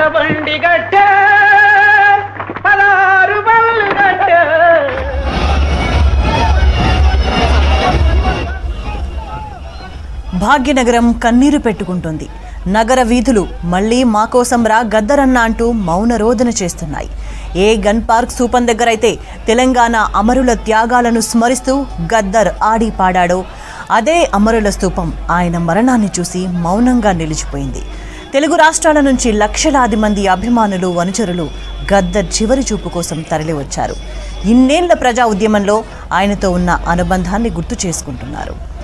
బండి గట్ట పలారు బళ్ళు గట్ట. భాగ్యనగరం కన్నీరు పెట్టుకుంటుంది. నగర వీధులు మళ్లీ మా కోసం రా గద్దరన్న అంటూ మౌన రోదన చేస్తున్నాయి. ఏ గన్ పార్క్ సూపన్ దగ్గరైతే తెలంగాణ అమరుల త్యాగాలను స్మరిస్తూ గద్దర్ ఆడి పాడాడో అదే అమరుల స్తూపం ఆయన మరణాన్ని చూసి మౌనంగా నిలిచిపోయింది. తెలుగు రాష్ట్రాల నుంచి లక్షలాది మంది అభిమానులు అనుచరులు గద్దర్ చివరి చూపు కోసం తరలివచ్చారు. ఇన్నేళ్ల ప్రజా ఉద్యమంలో ఆయనతో ఉన్న అనుబంధాన్ని గుర్తు చేసుకుంటున్నారు.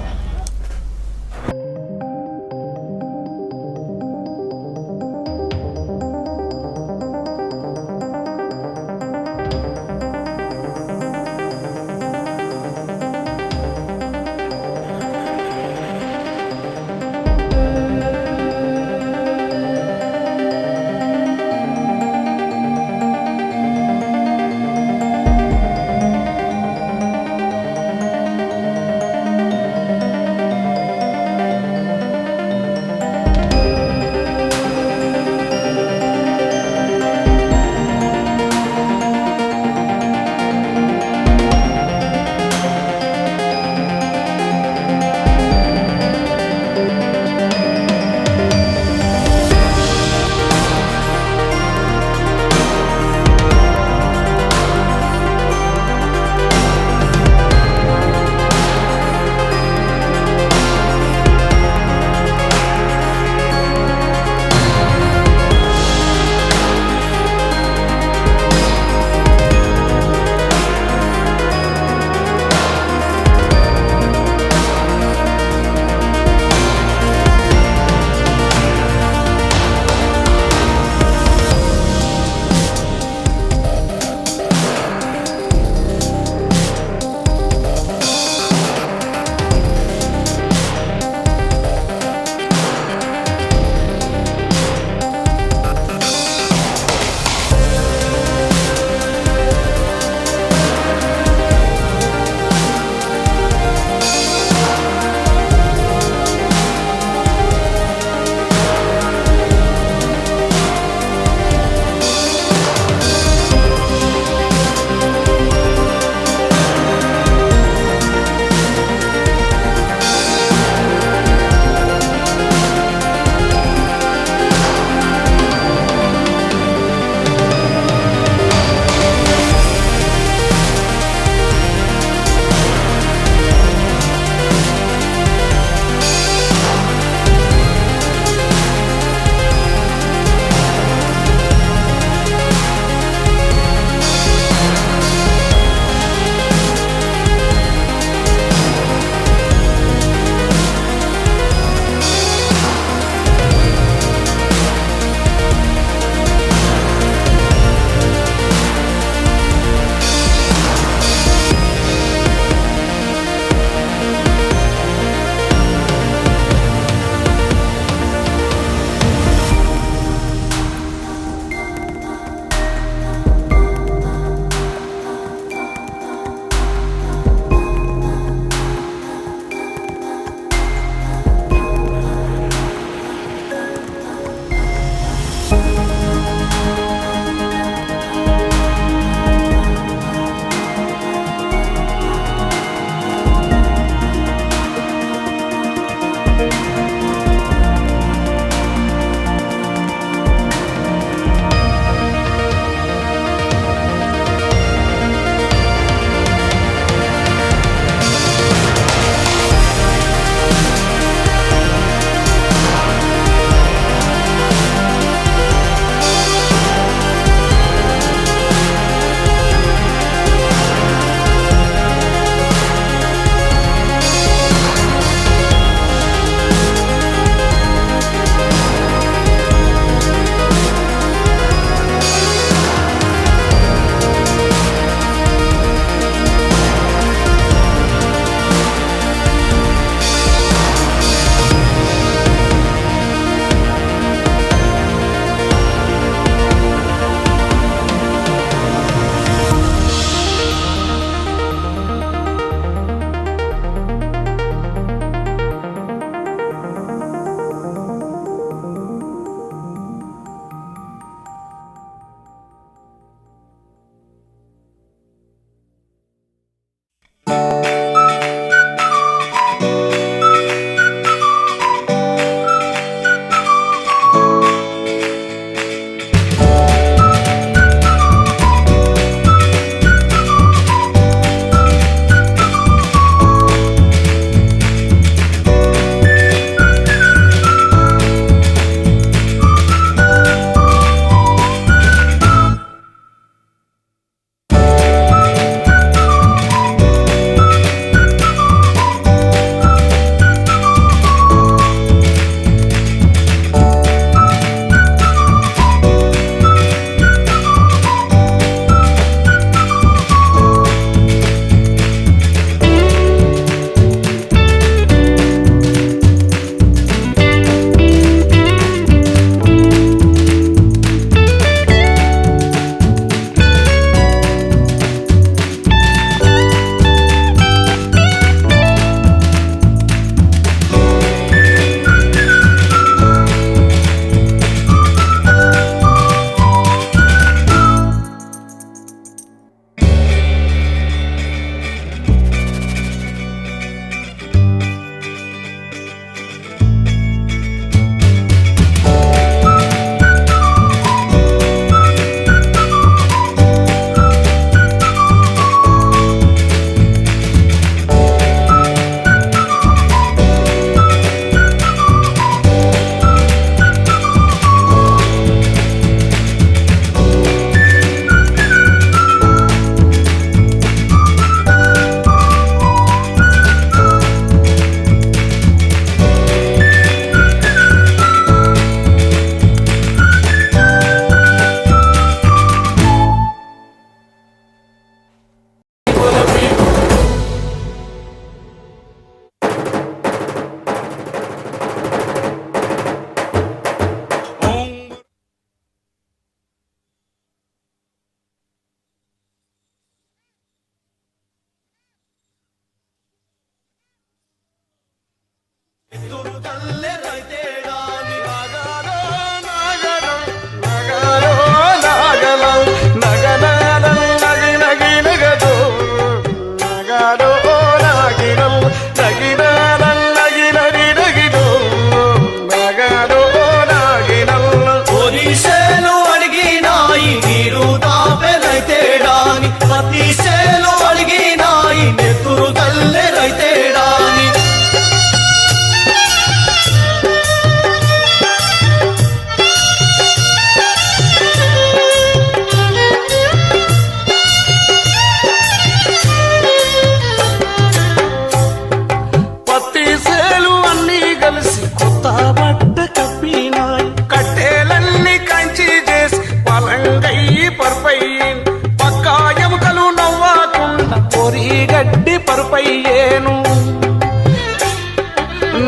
అయ్యేను.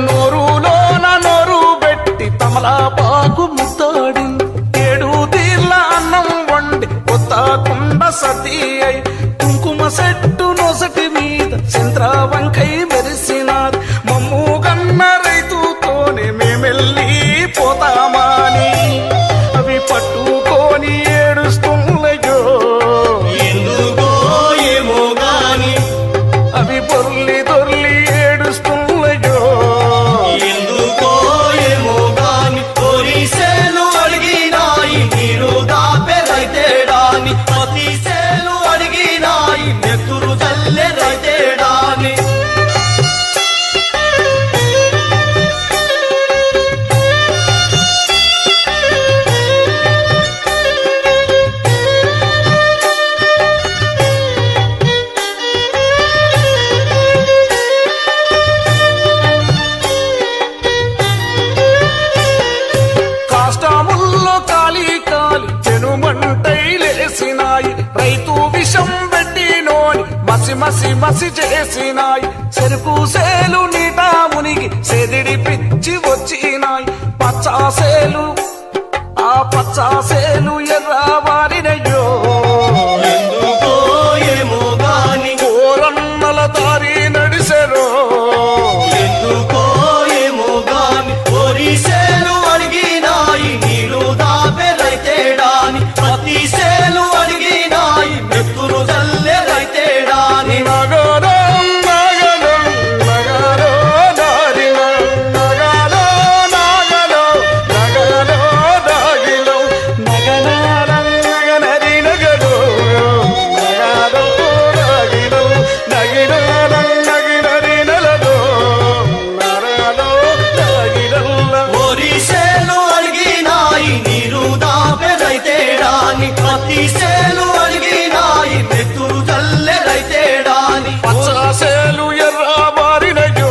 నోరులోన నోరు పెట్టి తమలాపాకు ముత్తాడింది. 7 తీర్ల అన్నం వండి కొత్త కుండ సతీ అయి కుంకుమ సెట్టు నొసటి మీద చంద్ర వంకై మెరిసినాది. మమ్ము గన్న రైతుతోనే మేమెళ్ళి పోతామాని అవి పట్టుకొని ఏడుస్తున్నాయో. ఎందుకో ఏమో గాని అవి బొర్లి దొర్లి ఏడుస్తున్నాయో. ఎందుకో ఏమో గాని పోలీసేలు అడిగినాయి నీరు దాపే రైతేడాని. పతిసేలు అడిగినాయి నెత్తురు జల్లె రైతేడాని. కాష్టముల్లో కాలి కాలి చెనుమంటై లేసినాయి. రైతు విషం పెట్టినోని మసి మసి మసి చేసినాయి. చెరుకు సేలు నీట మునిగి సెదిడి పిచ్చి వచ్చినాయి. పచ్చాసేలు ఆ పచ్చాసేలు ఎర్రవారినయ్యో. ఎందుకో ఏమో గాని కోరన్నల దారి నడిసెరో. ఎందుకో ఏమో గాని పోలీసేలు అడిగినాయి నీరు దాపే రైతేడాని. పతిసేలు అడిగినాయి నెత్తురు జల్లె రైతేడాని. నగరం నగరం నగరో దారిన నగరో నగరో నగరో దాగిలో నగనారం నగనరి నగరో నగరో దాగిలో నగినారం నగినరి నలదో నరలో దాగిరల్ల. పోలీసేలు అడిగినాయి నీరు దాపే రైతేడాని. పతిసేలు అడిగినాయి నెత్తురు జల్లె రైతేడాని. పచ్చాసేలు ఎర్రబారినయో.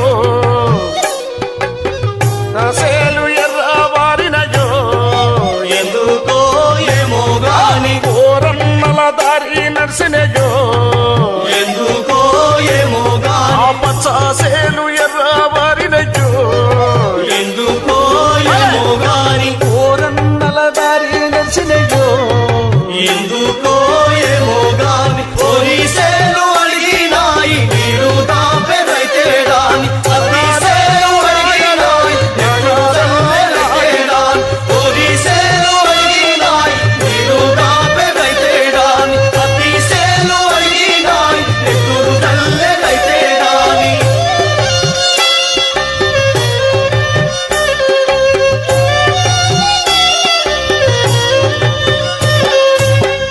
సేలు ఎర్రబారినయో. ఎందుకో ఏమో గాని కోరన్నల దారి నడిసినయో. ఎందుకో ఏమో ఆ గాని పచ్చాసేలు ఎర్రబారినయో. ఎందుకో ఏమో గాని కోరన్నల దారి నడిసినయో. ఎందుకో ఏమో గాని పోలీసేలు అడిగినాయి నీరు దాపే రైతేడాని. పతిసేలు అడిగినాయి నెత్తురు జల్లె రైతేడాని. పోలీసేలు అడిగినాయి నీరు దాపే రైతేడాని. పతిసేలు అడిగినాయి నెత్తురు జల్లె రైతేడాని.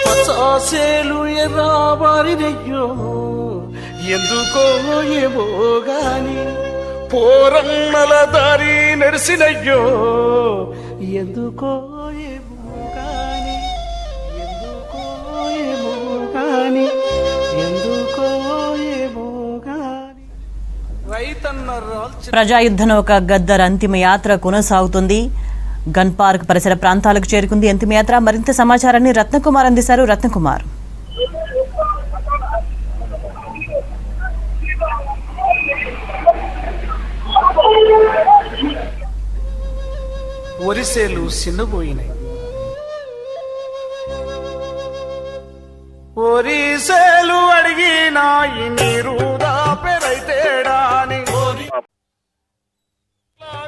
పచ్చాసేలు ఎర్రబారినయ్యో. ఎందుకో ఏమో గాని పోరన్నల దారి నడిసినయ్యో. ఎందుకో ఏమో గాని ఎందుకో ఏమో గాని ఎందుకో ఏమో గాని రైతన్న రాల్చి ప్రజాయుద్ధ నౌక గద్దర్ అంతిమ యాత్ర కొనసాగుతుంది. గన్ పార్క్ పరిసర ప్రాంతాలకు చేరుకుంది అంతిమ యాత్ర. మరింత సమాచారాన్ని రత్నకుమార్ అందిస్తారు. రత్నకుమార్. వరిసేలు సిన్నబోయినాయి. వరిసేలు అడిగినాయి నీరు దాపే రైతేడాని.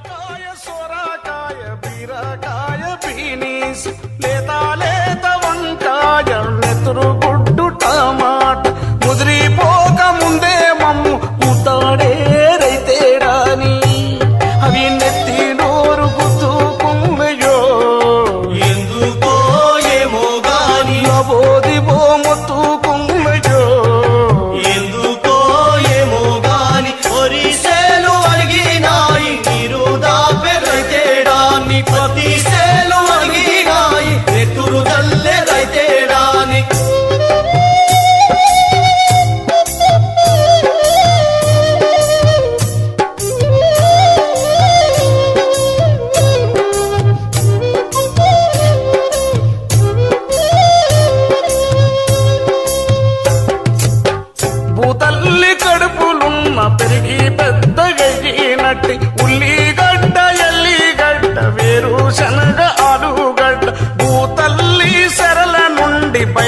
కాయ సొరకాయ బీరకాయ బీనీస్ లేత లేత వంకాయ నెత్తురు గుడ్డు టమాట ముదిరిపోక ముందే మమ్ము ముతాడే రైతేడాని. అవి నెత్తి నోరు గుద్దుకున్నయో. ఎందుకో ఏమో గాని నవోదివో మొత్తుకున్నయో. ఎందుకో ఏమో గాని పోలీసేలు అడిగినాయి నీరు దాపే రైతేడాని. పతిసేలు అడిగినాయి నెత్తురు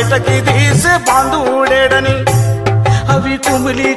బయటకి తీసే బాంధుడేడని అవి కుమిలి